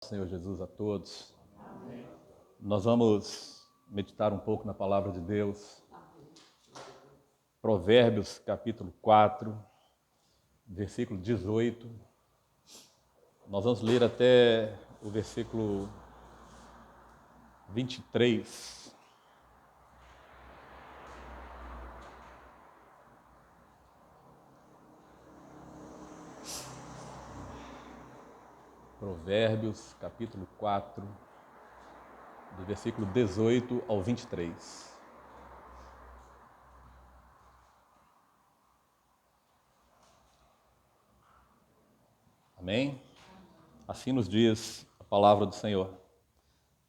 Senhor Jesus a todos. Amém. Nós vamos meditar um pouco na palavra de Deus. Provérbios, capítulo 4, versículo 18. Nós vamos ler até o versículo 23. Provérbios, capítulo 4, do versículo 18 ao 23. Amém? Assim nos diz a palavra do Senhor.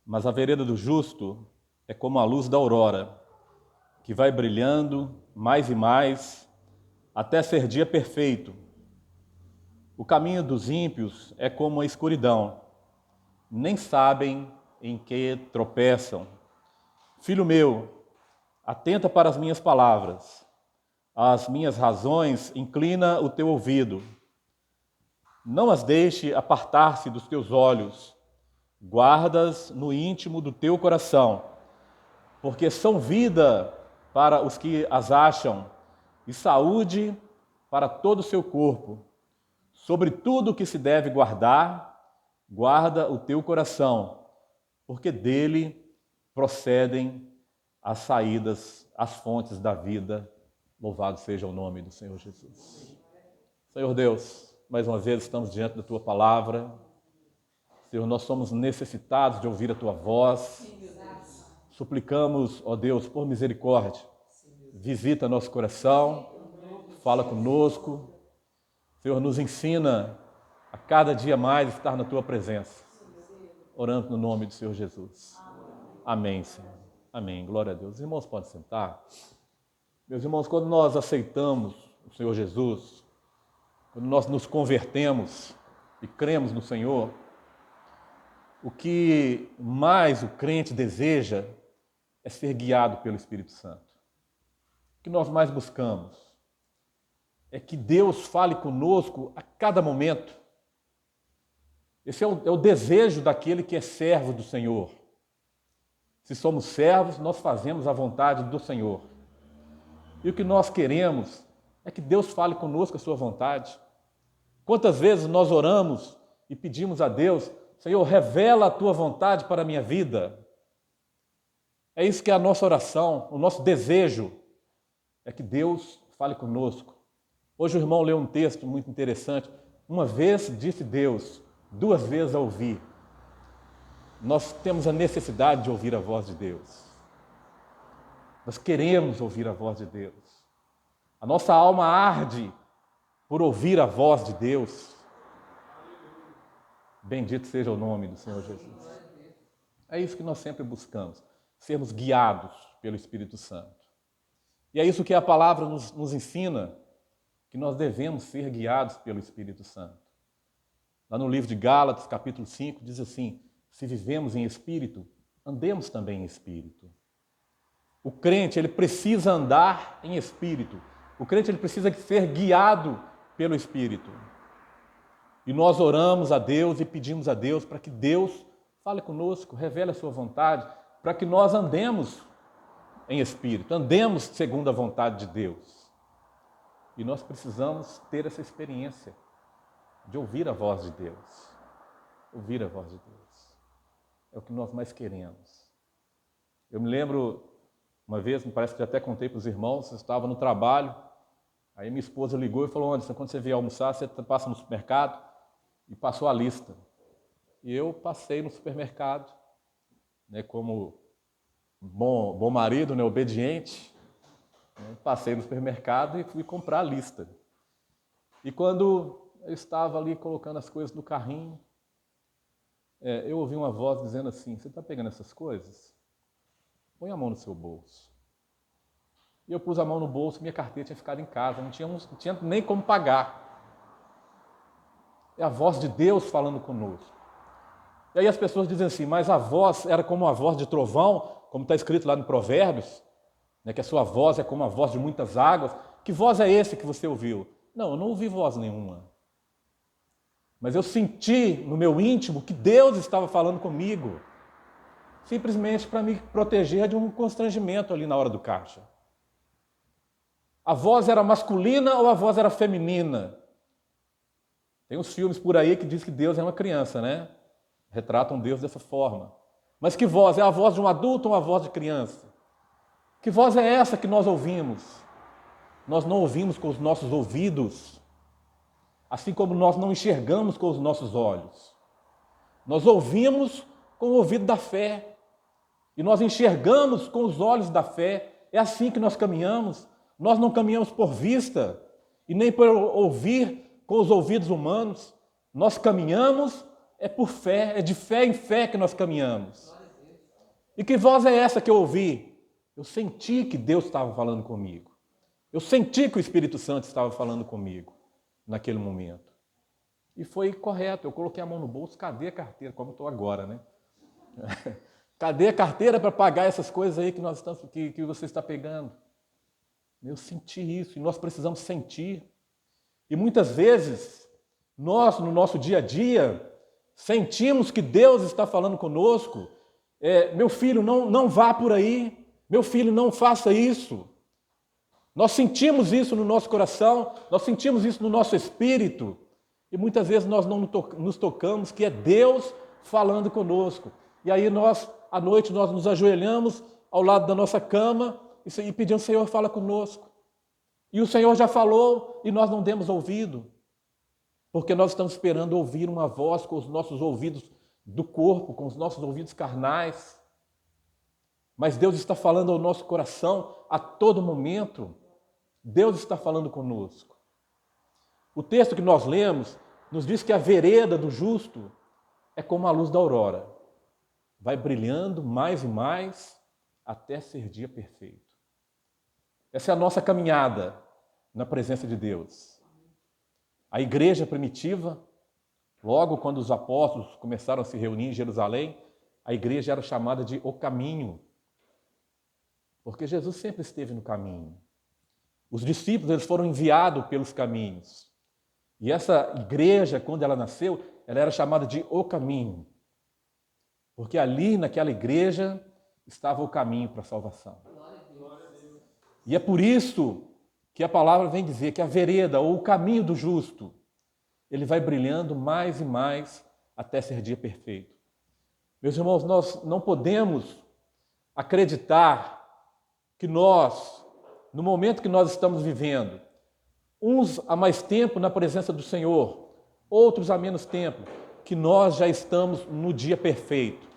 Mas a vereda do justo é como a luz da aurora, que vai brilhando mais e mais, até ser dia perfeito. O caminho dos ímpios é como a escuridão, nem sabem em que tropeçam. Filho meu, atenta para as minhas palavras, às minhas razões inclina o teu ouvido. Não as deixe apartar-se dos teus olhos, guarda-as no íntimo do teu coração, porque são vida para os que as acham e saúde para todo o seu corpo. Sobre tudo o que se deve guardar, guarda o teu coração, porque dele procedem as saídas, as fontes da vida. Louvado seja o nome do Senhor Jesus. Senhor Deus, mais uma vez estamos diante da tua palavra. Senhor, nós somos necessitados de ouvir a tua voz. Suplicamos, ó Deus, por misericórdia, visita nosso coração, fala conosco. Senhor, nos ensina a cada dia mais estar na tua presença. Orando no nome do Senhor Jesus. Amém, Senhor. Amém. Glória a Deus. Os irmãos podem sentar. Meus irmãos, quando nós aceitamos o Senhor Jesus, quando nós nos convertemos e cremos no Senhor, o que mais o crente deseja é ser guiado pelo Espírito Santo. O que nós mais buscamos é que Deus fale conosco a cada momento. Esse é o desejo daquele que é servo do Senhor. Se somos servos, nós fazemos a vontade do Senhor. E o que nós queremos é que Deus fale conosco a sua vontade. Quantas vezes nós oramos e pedimos a Deus, Senhor, revela a tua vontade para a minha vida. É isso que é a nossa oração, o nosso desejo é que Deus fale conosco. Hoje o irmão leu um texto muito interessante. Uma vez disse Deus, duas vezes a ouvir. Nós temos a necessidade de ouvir a voz de Deus. Nós queremos ouvir a voz de Deus. A nossa alma arde por ouvir a voz de Deus. Bendito seja o nome do Senhor Jesus. É isso que nós sempre buscamos, sermos guiados pelo Espírito Santo. E é isso que a palavra nos ensina, que nós devemos ser guiados pelo Espírito Santo. Lá no livro de Gálatas, capítulo 5, diz assim, se vivemos em Espírito, andemos também em Espírito. O crente, ele precisa andar em Espírito. O crente, ele precisa ser guiado pelo Espírito. E nós oramos a Deus e pedimos a Deus para que Deus fale conosco, revele a sua vontade, para que nós andemos em Espírito, andemos segundo a vontade de Deus. E nós precisamos ter essa experiência de ouvir a voz de Deus. Ouvir a voz de Deus. É o que nós mais queremos. Eu me lembro, uma vez, me parece que já até contei para os irmãos, eu estava no trabalho, aí minha esposa ligou e falou, Anderson, quando você vier almoçar, você passa no supermercado, e passou a lista. E eu passei no supermercado, né, como bom marido, né, obediente, passei no supermercado e fui comprar a lista. E quando eu estava ali colocando as coisas no carrinho, eu ouvi uma voz dizendo assim, você está pegando essas coisas? Põe a mão no seu bolso. E eu pus a mão no bolso, minha carteira tinha ficado em casa, não tinha nem como pagar. É a voz de Deus falando conosco. E aí as pessoas dizem assim, mas a voz era como a voz de trovão, como está escrito lá no Provérbios, né, que a sua voz é como a voz de muitas águas. Que voz é esse que você ouviu? Não, eu não ouvi voz nenhuma. Mas eu senti no meu íntimo que Deus estava falando comigo, simplesmente para me proteger de um constrangimento ali na hora do caixa. A voz era masculina ou a voz era feminina? Tem uns filmes por aí que diz que Deus é uma criança, né? Retratam Deus dessa forma. Mas que voz? É a voz de um adulto ou a voz de criança? Que voz é essa que nós ouvimos? Nós não ouvimos com os nossos ouvidos, assim como nós não enxergamos com os nossos olhos. Nós ouvimos com o ouvido da fé e nós enxergamos com os olhos da fé. É assim que nós caminhamos. Nós não caminhamos por vista e nem por ouvir com os ouvidos humanos. Nós caminhamos por fé, é de fé em fé que nós caminhamos. E que voz é essa que eu ouvi? Eu senti que Deus estava falando comigo. Eu senti que o Espírito Santo estava falando comigo naquele momento. E foi correto, eu coloquei a mão no bolso, cadê a carteira? Como eu estou agora, né? Cadê a carteira para pagar essas coisas aí que você está pegando? Eu senti isso, e nós precisamos sentir. E muitas vezes, nós, no nosso dia a dia, sentimos que Deus está falando conosco. Meu filho, não vá por aí. Meu filho, não faça isso. Nós sentimos isso no nosso coração, nós sentimos isso no nosso espírito. E muitas vezes nós não nos tocamos que é Deus falando conosco. E aí à noite, nós nos ajoelhamos ao lado da nossa cama e pedimos, Senhor, fala conosco. E o Senhor já falou e nós não demos ouvido. Porque nós estamos esperando ouvir uma voz com os nossos ouvidos do corpo, com os nossos ouvidos carnais. Mas Deus está falando ao nosso coração a todo momento. Deus está falando conosco. O texto que nós lemos nos diz que a vereda do justo é como a luz da aurora. Vai brilhando mais e mais até ser dia perfeito. Essa é a nossa caminhada na presença de Deus. A igreja primitiva, logo quando os apóstolos começaram a se reunir em Jerusalém, a igreja era chamada de o caminho. Porque Jesus sempre esteve no caminho. Os discípulos, eles foram enviados pelos caminhos. E essa igreja, quando ela nasceu, ela era chamada de o caminho. Porque ali, naquela igreja, estava o caminho para a salvação. E é por isso que a palavra vem dizer que a vereda, ou o caminho do justo, ele vai brilhando mais e mais até ser dia perfeito. Meus irmãos, nós não podemos acreditar que nós, no momento que nós estamos vivendo, uns há mais tempo na presença do Senhor, outros há menos tempo, que nós já estamos no dia perfeito,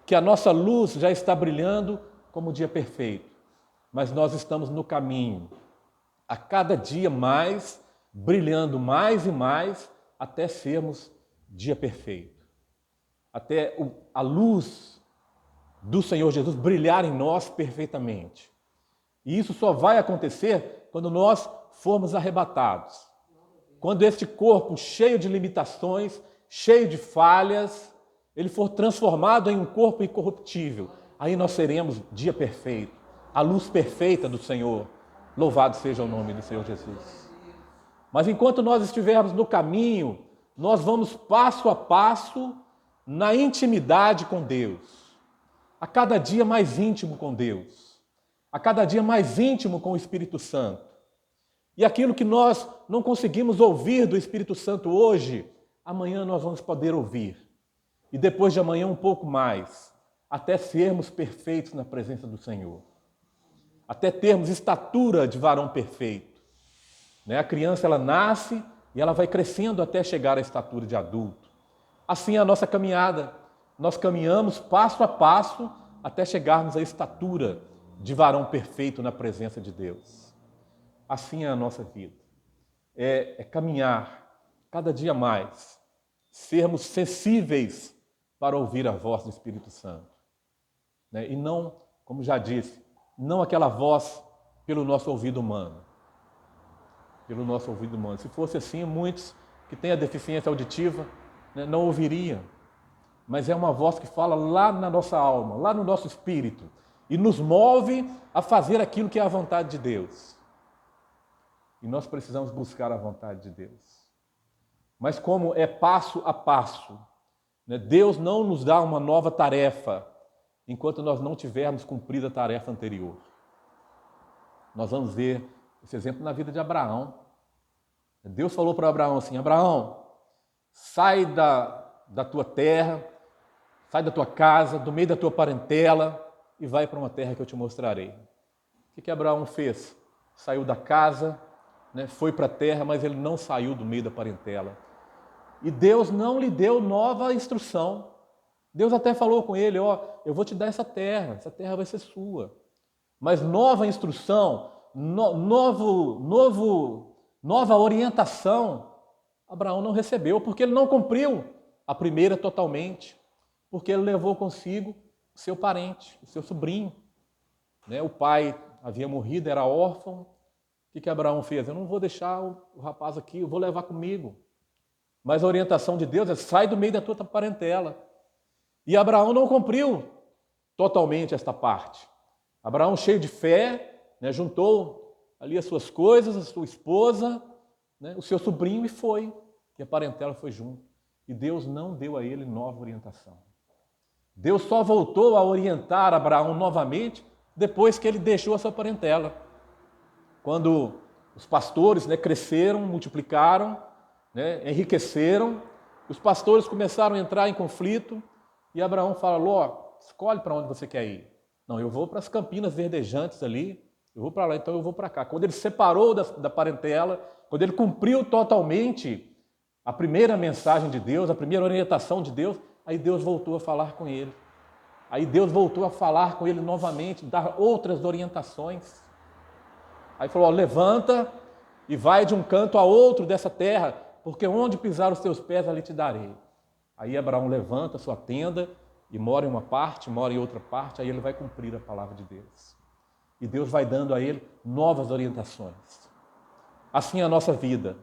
que a nossa luz já está brilhando como o dia perfeito, mas nós estamos no caminho, a cada dia mais, brilhando mais e mais, até sermos dia perfeito, até a luz do Senhor Jesus brilhar em nós perfeitamente. E isso só vai acontecer quando nós formos arrebatados. Quando este corpo cheio de limitações, cheio de falhas, ele for transformado em um corpo incorruptível, aí nós seremos dia perfeito, a luz perfeita do Senhor. Louvado seja o nome do Senhor Jesus. Mas enquanto nós estivermos no caminho, nós vamos passo a passo na intimidade com Deus. A cada dia mais íntimo com Deus. A cada dia mais íntimo com o Espírito Santo. E aquilo que nós não conseguimos ouvir do Espírito Santo hoje, amanhã nós vamos poder ouvir. E depois de amanhã um pouco mais, até sermos perfeitos na presença do Senhor. Até termos estatura de varão perfeito. A criança, ela nasce e ela vai crescendo até chegar à estatura de adulto. Assim é a nossa caminhada. Nós caminhamos passo a passo até chegarmos à estatura de varão perfeito na presença de Deus. Assim é a nossa vida. É caminhar cada dia mais, sermos sensíveis para ouvir a voz do Espírito Santo. E não, como já disse, não aquela voz pelo nosso ouvido humano. Pelo nosso ouvido humano. Se fosse assim, muitos que têm a deficiência auditiva não ouviriam. Mas é uma voz que fala lá na nossa alma, lá no nosso espírito, e nos move a fazer aquilo que é a vontade de Deus. E nós precisamos buscar a vontade de Deus. mas como é passo a passo. Deus não nos dá uma nova tarefa enquanto nós não tivermos cumprido a tarefa anterior. Nós vamos ver esse exemplo na vida de Abraão. Deus falou para Abraão assim: Abraão, sai da tua terra, sai da tua casa, do meio da tua parentela e vai para uma terra que eu te mostrarei. O que Abraão fez? Saiu da casa, foi para a terra, mas ele não saiu do meio da parentela. E Deus não lhe deu nova instrução. Deus até falou com ele: eu vou te dar essa terra vai ser sua. Mas nova instrução, nova orientação, Abraão não recebeu, porque ele não cumpriu a primeira totalmente, porque ele levou consigo o seu parente, o seu sobrinho. O pai havia morrido, era órfão. O que Abraão fez? Eu não vou deixar o rapaz aqui, eu vou levar comigo. Mas a orientação de Deus é: sai do meio da tua parentela. E Abraão não cumpriu totalmente esta parte. Abraão, cheio de fé, juntou ali as suas coisas, a sua esposa, o seu sobrinho, e foi. E a parentela foi junto. E Deus não deu a ele nova orientação. Deus só voltou a orientar Abraão novamente depois que ele deixou a sua parentela. Quando os pastores cresceram, multiplicaram, enriqueceram, os pastores começaram a entrar em conflito, e Abraão fala: Ló, escolhe para onde você quer ir. Não, eu vou para as campinas verdejantes ali, eu vou para lá, então eu vou para cá. Quando ele separou da parentela, quando ele cumpriu totalmente a primeira mensagem de Deus, a primeira orientação de Deus, aí Deus voltou a falar com ele. Aí Deus voltou a falar com ele novamente, dar outras orientações. Aí falou: levanta e vai de um canto a outro dessa terra, porque onde pisar os teus pés, ali te darei. Aí Abraão levanta a sua tenda e mora em uma parte, mora em outra parte, aí ele vai cumprir a palavra de Deus. E Deus vai dando a ele novas orientações. Assim é a nossa vida.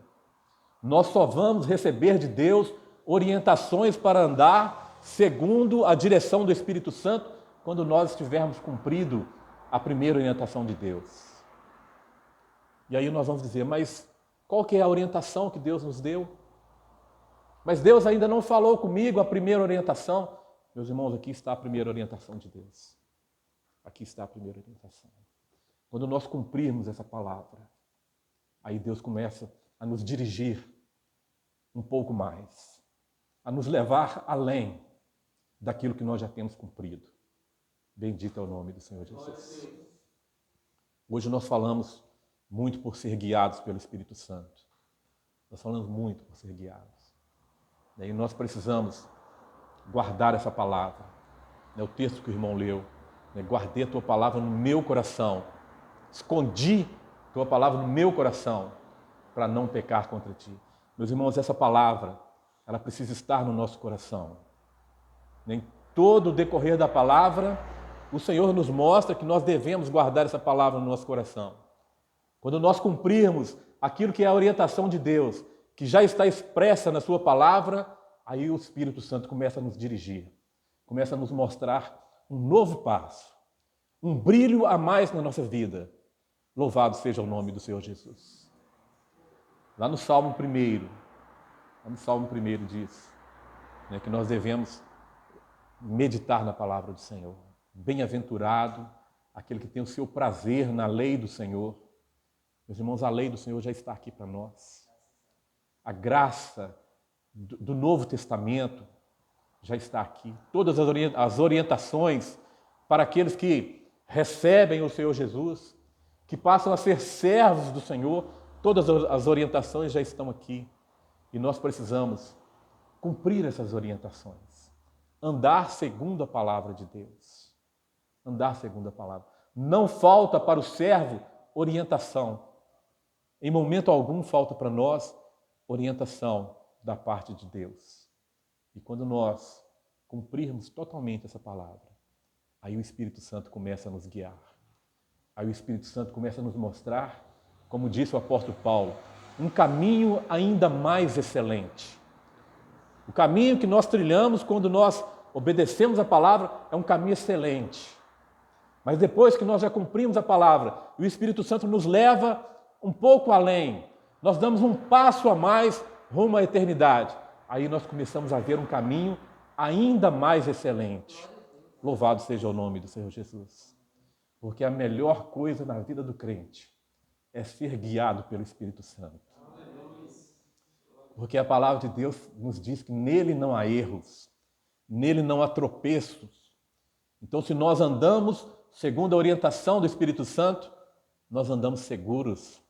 Nós só vamos receber de Deus orientações para andar segundo a direção do Espírito Santo quando nós tivermos cumprido a primeira orientação de Deus. E aí nós vamos dizer: mas qual que é a orientação que Deus nos deu? Mas Deus ainda não falou comigo a primeira orientação. Meus irmãos, aqui está a primeira orientação de Deus. Aqui está a primeira orientação. Quando nós cumprirmos essa palavra, aí Deus começa a nos dirigir um pouco mais, a nos levar além daquilo que nós já temos cumprido. Bendito é o nome do Senhor Jesus. Hoje nós falamos muito por ser guiados pelo Espírito Santo. Nós falamos muito por ser guiados. E nós precisamos guardar essa palavra. O texto que o irmão leu: guardei a tua palavra no meu coração. Escondi a tua palavra no meu coração para não pecar contra ti. Meus irmãos, essa palavra, ela precisa estar no nosso coração. Em todo o decorrer da palavra, o Senhor nos mostra que nós devemos guardar essa palavra no nosso coração. Quando nós cumprirmos aquilo que é a orientação de Deus, que já está expressa na sua palavra, aí o Espírito Santo começa a nos dirigir, começa a nos mostrar um novo passo, um brilho a mais na nossa vida. Louvado seja o nome do Senhor Jesus. Lá no Salmo 1 diz que nós devemos meditar na palavra do Senhor. Bem-aventurado aquele que tem o seu prazer na lei do Senhor. Meus irmãos, a lei do Senhor já está aqui para nós. A graça do Novo Testamento já está aqui. Todas as orientações para aqueles que recebem o Senhor Jesus, que passam a ser servos do Senhor, todas as orientações já estão aqui. E nós precisamos cumprir essas orientações. Andar segundo a palavra de Deus. Andar segundo a palavra. Não falta para o servo orientação. Em momento algum falta para nós orientação da parte de Deus. E quando nós cumprirmos totalmente essa palavra, aí o Espírito Santo começa a nos guiar. Aí o Espírito Santo começa a nos mostrar, como disse o apóstolo Paulo, um caminho ainda mais excelente. O caminho que nós trilhamos quando nós obedecemos a palavra é um caminho excelente. Mas depois que nós já cumprimos a palavra, o Espírito Santo nos leva um pouco além. Nós damos um passo a mais rumo à eternidade, aí nós começamos a ver um caminho ainda mais excelente. Louvado seja o nome do Senhor Jesus. Porque a melhor coisa na vida do crente é ser guiado pelo Espírito Santo. Porque a palavra de Deus nos diz que nele não há erros, nele não há tropeços. Então, se nós andamos segundo a orientação do Espírito Santo, nós andamos seguros,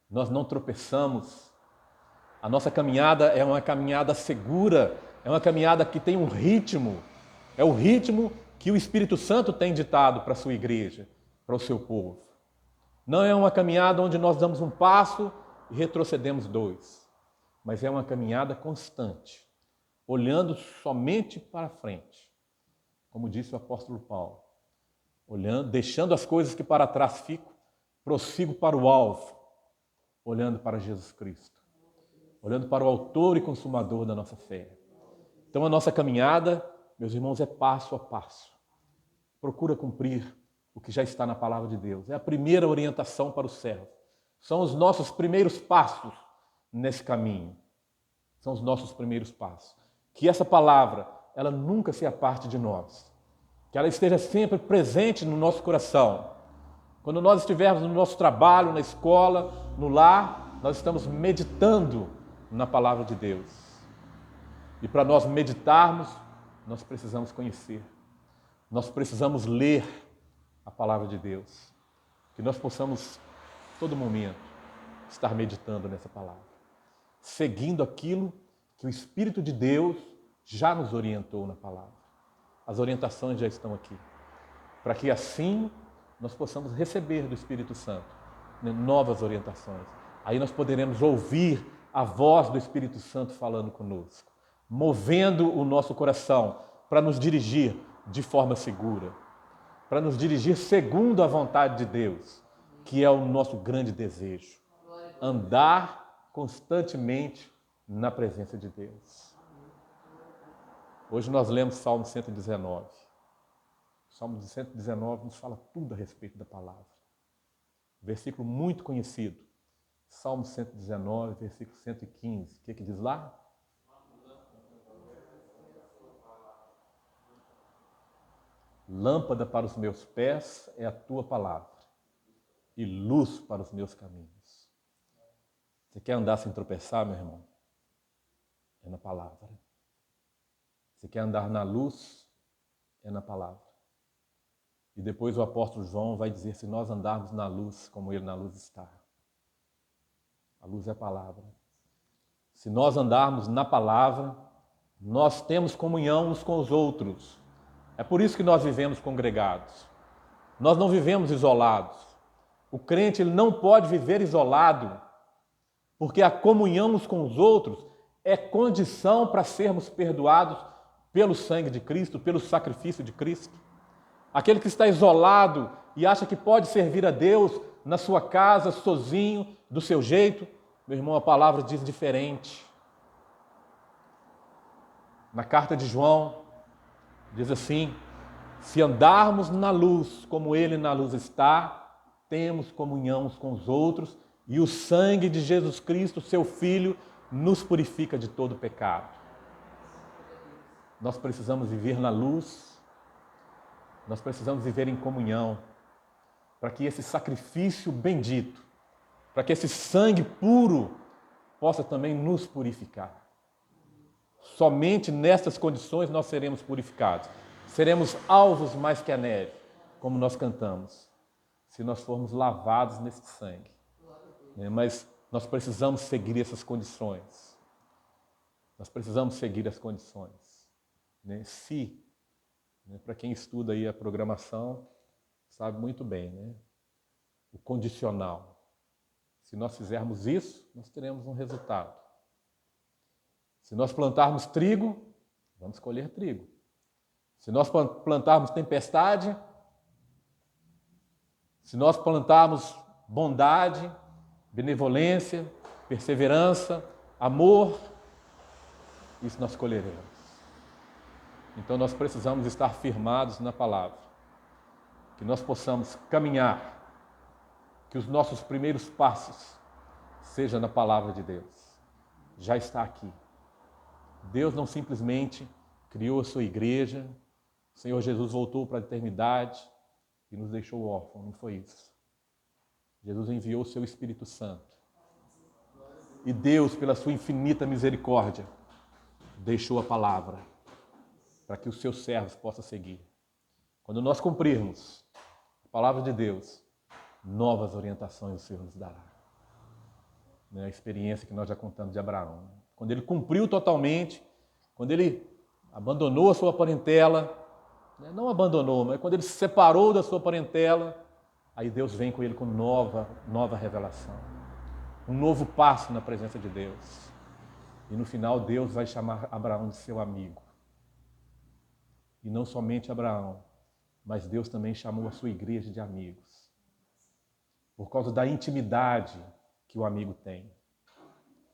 nós não tropeçamos. A nossa caminhada é uma caminhada segura, é uma caminhada que tem um ritmo, é o ritmo que o Espírito Santo tem ditado para a sua igreja, para o seu povo. Não é uma caminhada onde nós damos um passo e retrocedemos dois, mas é uma caminhada constante, olhando somente para frente, como disse o apóstolo Paulo, olhando, deixando as coisas que para trás ficam, prossigo para o alvo, olhando para Jesus Cristo, olhando para o autor e consumador da nossa fé. Então a nossa caminhada, meus irmãos, é passo a passo. Procura cumprir o que já está na palavra de Deus. É a primeira orientação para o servo. São os nossos primeiros passos nesse caminho. São os nossos primeiros passos. Que essa palavra, ela nunca se aparte de nós. Que ela esteja sempre presente no nosso coração. Quando nós estivermos no nosso trabalho, na escola, no lar, nós estamos meditando na palavra de Deus. E para nós meditarmos, nós precisamos conhecer. Nós precisamos ler a palavra de Deus. Que nós possamos, todo momento, estar meditando nessa palavra. Seguindo aquilo que o Espírito de Deus já nos orientou na palavra. As orientações já estão aqui. Para que assim nós possamos receber do Espírito Santo, né, novas orientações. Aí nós poderemos ouvir a voz do Espírito Santo falando conosco, movendo o nosso coração para nos dirigir de forma segura, para nos dirigir segundo a vontade de Deus, que é o nosso grande desejo. Andar constantemente na presença de Deus. Hoje nós lemos Salmo 119. O Salmo 119 nos fala tudo a respeito da palavra. Versículo muito conhecido. Salmo 119, versículo 115. O que diz lá? Lâmpada para os meus pés é a tua palavra e luz para os meus caminhos. Você quer andar sem tropeçar, meu irmão? É na palavra. Você quer andar na luz? É na palavra. E depois o apóstolo João vai dizer, se nós andarmos na luz, como ele na luz está. A luz é a palavra. Se nós andarmos na palavra, nós temos comunhão uns com os outros. É por isso que nós vivemos congregados. Nós não vivemos isolados. O crente ele não pode viver isolado, porque a comunhão uns com os outros é condição para sermos perdoados pelo sangue de Cristo, pelo sacrifício de Cristo. Aquele que está isolado e acha que pode servir a Deus na sua casa, sozinho, do seu jeito, meu irmão, a palavra diz diferente. Na carta de João, diz assim, se andarmos na luz como ele na luz está, temos comunhão uns com os outros e o sangue de Jesus Cristo, seu Filho, nos purifica de todo pecado. Nós precisamos viver na luz, nós precisamos viver em comunhão, para que esse sacrifício bendito, para que esse sangue puro possa também nos purificar. Somente nestas condições nós seremos purificados. Seremos alvos mais que a neve, como nós cantamos, se nós formos lavados nesse sangue. Mas nós precisamos seguir essas condições. Nós precisamos seguir as condições. Se, para quem estuda aí a programação, sabe muito bem, o condicional. Se nós fizermos isso, nós teremos um resultado. Se nós plantarmos trigo, vamos colher trigo. Se nós plantarmos tempestade, se nós plantarmos bondade, benevolência, perseverança, amor, isso nós colheremos. Então nós precisamos estar firmados na palavra, que nós possamos caminhar, que os nossos primeiros passos sejam na palavra de Deus. já está aqui. Deus não simplesmente criou a sua igreja, o Senhor Jesus voltou para a eternidade e nos deixou órfãos, não foi isso. Jesus enviou o seu Espírito Santo. E Deus, pela sua infinita misericórdia, deixou a palavra para que os seus servos possam seguir. Quando nós cumprirmos a palavra de Deus, novas orientações o Senhor nos dará. A experiência que nós já contamos de Abraão. Quando ele cumpriu totalmente, quando ele abandonou a sua parentela, não abandonou, mas quando ele se separou da sua parentela, aí Deus vem com ele com nova revelação. Um novo passo na presença de Deus. E no final Deus vai chamar Abraão de seu amigo. E não somente Abraão, mas Deus também chamou a sua igreja de amigos. Por causa da intimidade que o amigo tem.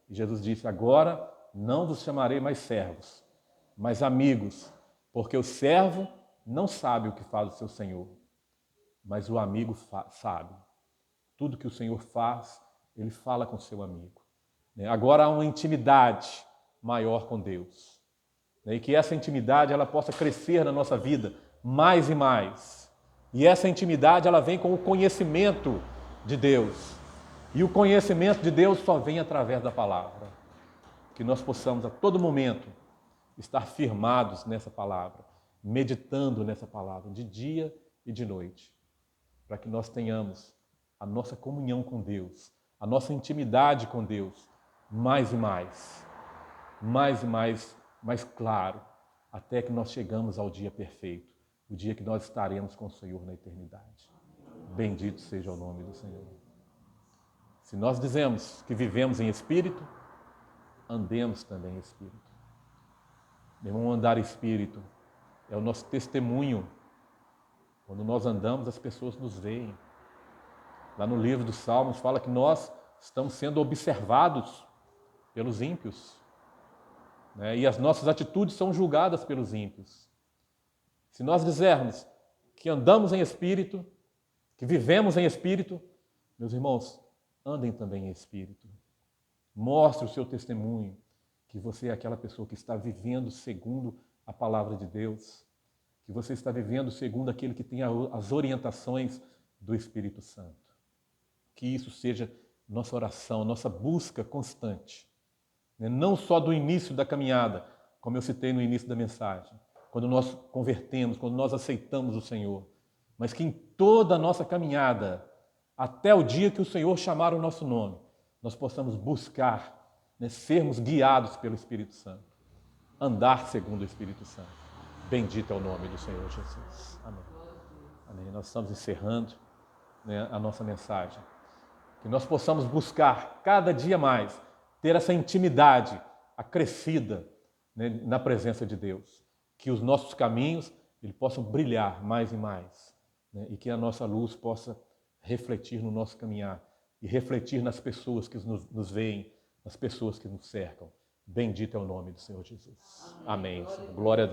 E Jesus disse, agora não vos chamarei mais servos, mas amigos, porque o servo não sabe o que faz o seu Senhor, mas o amigo sabe. Tudo que o Senhor faz, ele fala com o seu amigo. Agora há uma intimidade maior com Deus. E que essa intimidade ela possa crescer na nossa vida mais e mais. E essa intimidade ela vem com o conhecimento de Deus. E o conhecimento de Deus só vem através da palavra. Que nós possamos a todo momento estar firmados nessa palavra, meditando nessa palavra, de dia e de noite. Para que nós tenhamos a nossa comunhão com Deus, a nossa intimidade com Deus, mais e mais claro, até que nós chegamos ao dia perfeito, o dia que nós estaremos com o Senhor na eternidade. Bendito seja o nome do Senhor. Se nós dizemos que vivemos em Espírito, andemos também em Espírito. Meu irmão, andar em Espírito é o nosso testemunho. Quando nós andamos, as pessoas nos veem. Lá no livro dos Salmos fala que nós estamos sendo observados pelos ímpios. E as nossas atitudes são julgadas pelos ímpios. Se nós dissermos que andamos em Espírito, que vivemos em Espírito, meus irmãos, andem também em Espírito. Mostre o seu testemunho, que você é aquela pessoa que está vivendo segundo a palavra de Deus, que você está vivendo segundo aquele que tem as orientações do Espírito Santo. Que isso seja nossa oração, nossa busca constante. Não só do início da caminhada, como eu citei no início da mensagem, quando nós convertemos, quando nós aceitamos o Senhor, mas que em toda a nossa caminhada, até o dia que o Senhor chamar o nosso nome, nós possamos buscar, sermos guiados pelo Espírito Santo, andar segundo o Espírito Santo. Bendito é o nome do Senhor Jesus. Amém. Amém. Nós estamos encerrando a nossa mensagem. Que nós possamos buscar cada dia mais ter essa intimidade acrescida na presença de Deus. Que os nossos caminhos possam brilhar mais e mais. E que a nossa luz possa refletir no nosso caminhar e refletir nas pessoas que nos veem, nas pessoas que nos cercam. Bendito é o nome do Senhor Jesus. Amém. Glória a Deus.